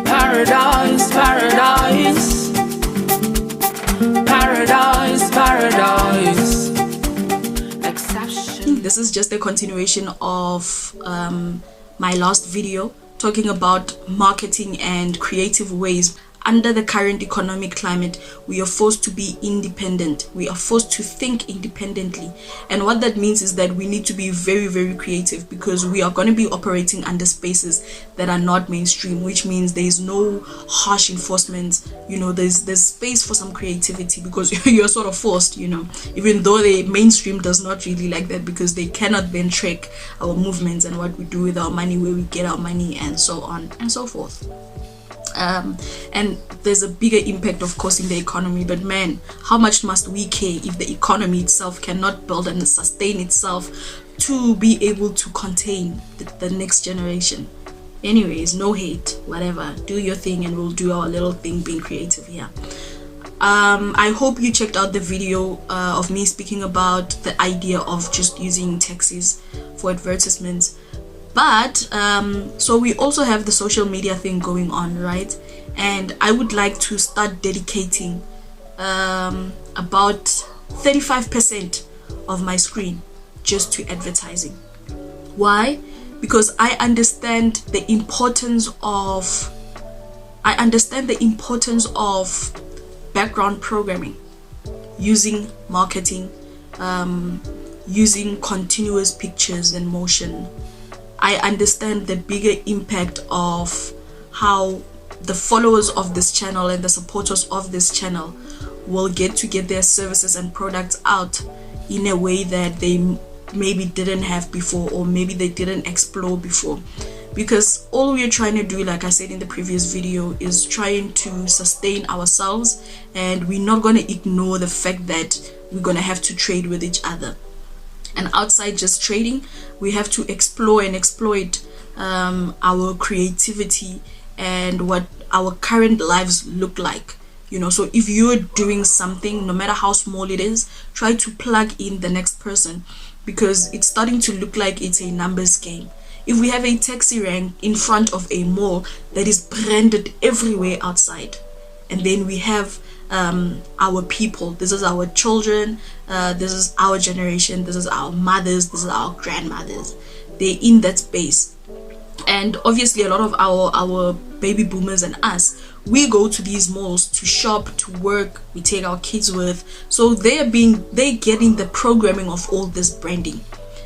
Paradise, paradise, paradise, paradise. Exception. This is just a continuation of my last video talking about marketing and creative ways. Under the current economic climate, we are forced to be independent. We are forced to think independently. And what that means is that we need to be very, very creative, because we are going to be operating under spaces that are not mainstream, which means there is no harsh enforcement. You know, there's space for some creativity, because you're sort of forced, you know, even though the mainstream does not really like that, because they cannot then track our movements and what we do with our money, where we get our money, and so on and so forth. And there's a bigger impact, of course, in the economy. But man, how much must we care if the economy itself cannot build and sustain itself to be able to contain the next generation? Anyways, no hate, whatever, do your thing and we'll do our little thing being creative here. I hope you checked out the video of me speaking about the idea of just using taxis for advertisements. But so we also have the social media thing going on, right? And I would like to start dedicating about 35% of my screen just to advertising. Why? Because I understand the importance of background programming, using marketing, using continuous pictures and motion. I understand the bigger impact of how the followers of this channel and the supporters of this channel will get to get their services and products out in a way that they maybe didn't have before, or maybe they didn't explore before. Because all we're trying to do, like I said in the previous video, is trying to sustain ourselves, and we're not going to ignore the fact that we're going to have to trade with each other. And outside just trading, we have to explore and exploit our creativity and what our current lives look like. You know, so if you're doing something, no matter how small it is, try to plug in the next person, because it's starting to look like it's a numbers game. If we have a taxi rank in front of a mall that is branded everywhere outside, and then we have our people, this is our children, this is our generation, this is our mothers, this is our grandmothers, they're in that space. And obviously a lot of our baby boomers and us, we go to these malls to shop, to work, we take our kids with, so they're getting the programming of all this branding.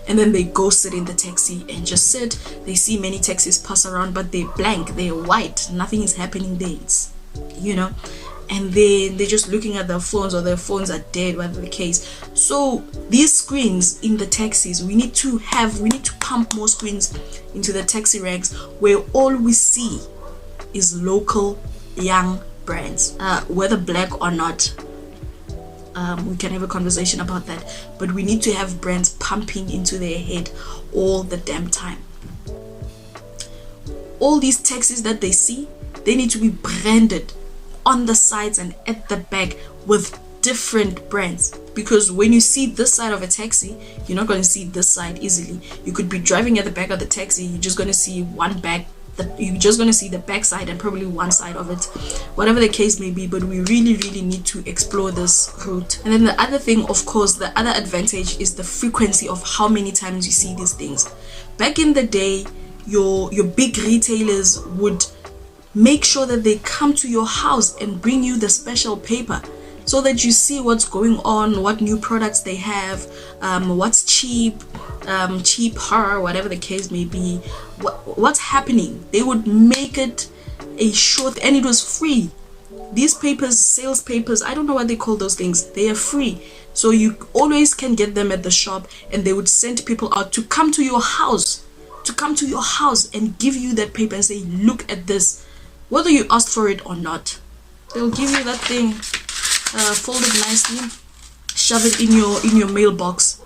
And then they go sit in the taxi and just sit. They see many taxis pass around, but they're blank, they're white, nothing is happening there, it's, you know. And then they're just looking at their phones, or their phones are dead, whatever the case. So these screens in the taxis, we need to pump more screens into the taxi ranks, where all we see is local young brands, whether black or not. We can have a conversation about that, but we need to have brands pumping into their head all the damn time. All these taxis that they see, they need to be branded on the sides and at the back with different brands, because when you see this side of a taxi, you're not going to see this side easily. You could be driving at the back of the taxi, you're just going to see you're just going to see the back side and probably one side of it, whatever the case may be. But we really need to explore this route. And then the other thing, of course, the other advantage is the frequency of how many times you see these things. Back in the day, your big retailers would make sure that they come to your house and bring you the special paper, so that you see what's going on, what new products they have, what's cheaper, whatever the case may be, what's happening. They would make it a short, and it was free. These papers, sales papers, I don't know what they call those things, they are free. So you always can get them at the shop, and they would send people out to come to your house, and give you that paper and say, look at this. Whether you asked for it or not, they'll give you that thing, fold it nicely, shove it in your mailbox.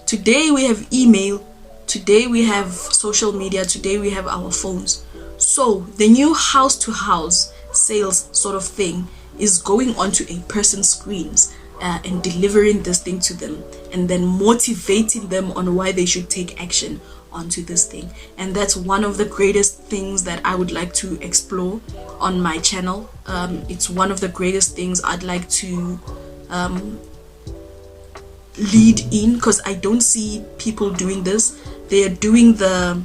Today we have email, today we have social media, today we have our phones. So the new house to house sales sort of thing is going onto a person's screens and delivering this thing to them, and then motivating them on why they should take action onto this thing. And that's one of the greatest things that I would like to explore on my channel. It's one of the greatest things I'd like to lead in, because I don't see people doing this. They are doing the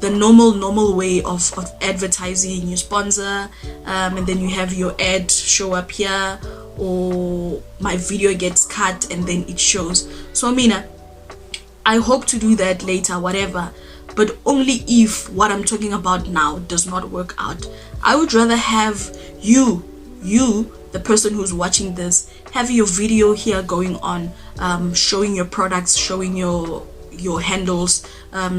normal way of advertising. You sponsor, and then you have your ad show up here, or my video gets cut and then it shows. So I hope to do that later, whatever, but only if what I'm talking about now does not work out. I would rather have you, the person who's watching this, have your video here going on, showing your products, showing your handles,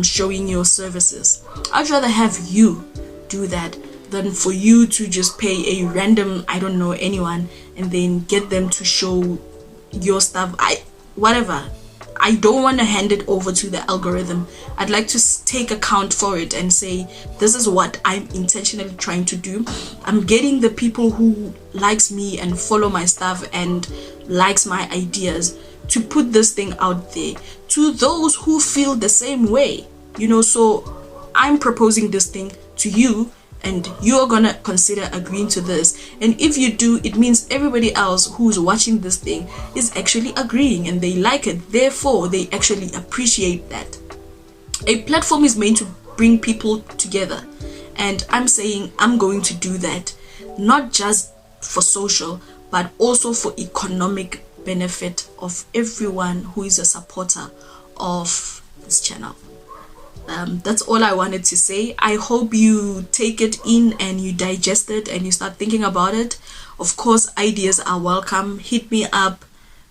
showing your services. I'd rather have you do that than for you to just pay a random, I don't know anyone, and then get them to show your stuff. Whatever. I don't want to hand it over to the algorithm. I'd like to take account for it and say, this is what I'm intentionally trying to do. I'm getting the people who likes me and follow my stuff and likes my ideas to put this thing out there to those who feel the same way, so I'm proposing this thing to you, and you're gonna consider agreeing to this. And if you do, it means everybody else who's watching this thing is actually agreeing and they like it, therefore they actually appreciate that. A platform is meant to bring people together, and I'm saying I'm going to do that, not just for social but also for economic benefit of everyone who is a supporter of this channel. That's all I wanted to say. I hope you take it in and you digest it and you start thinking about it. Of course, ideas are welcome. Hit me up.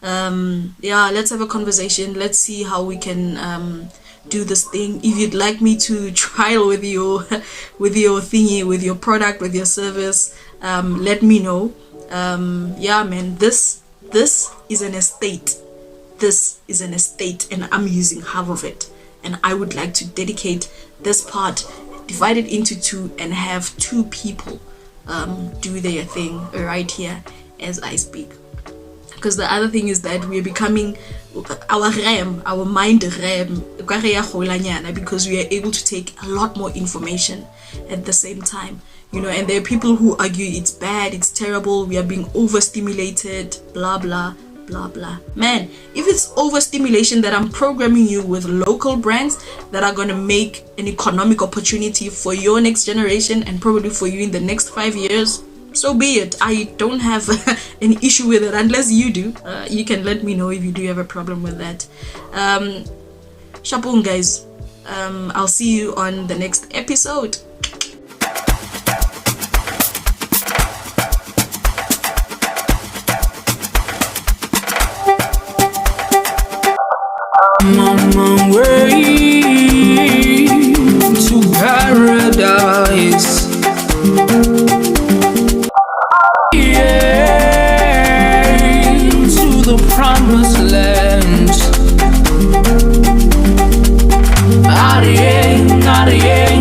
Let's have a conversation. Let's see how we can do this thing. If you'd like me to trial with your thingy, with your product, with your service, let me know. Man, this is an estate. This is an estate, and I'm using half of it. And I would like to dedicate this part, divide it into two, and have two people do their thing right here as I speak. Because the other thing is that we are becoming our mind RAM, because we are able to take a lot more information at the same time. And there are people who argue it's bad, it's terrible, we are being overstimulated, blah blah blah blah. Man, if it's overstimulation that I'm programming you with local brands that are going to make an economic opportunity for your next generation and probably for you in the next 5 years, so be it. I don't have an issue with it unless you do. You can let me know if you do have a problem with that. Shapung guys, I'll see you on the next episode. I'm on my way to paradise. Yeah, to the promised land. Ariye, Ariye.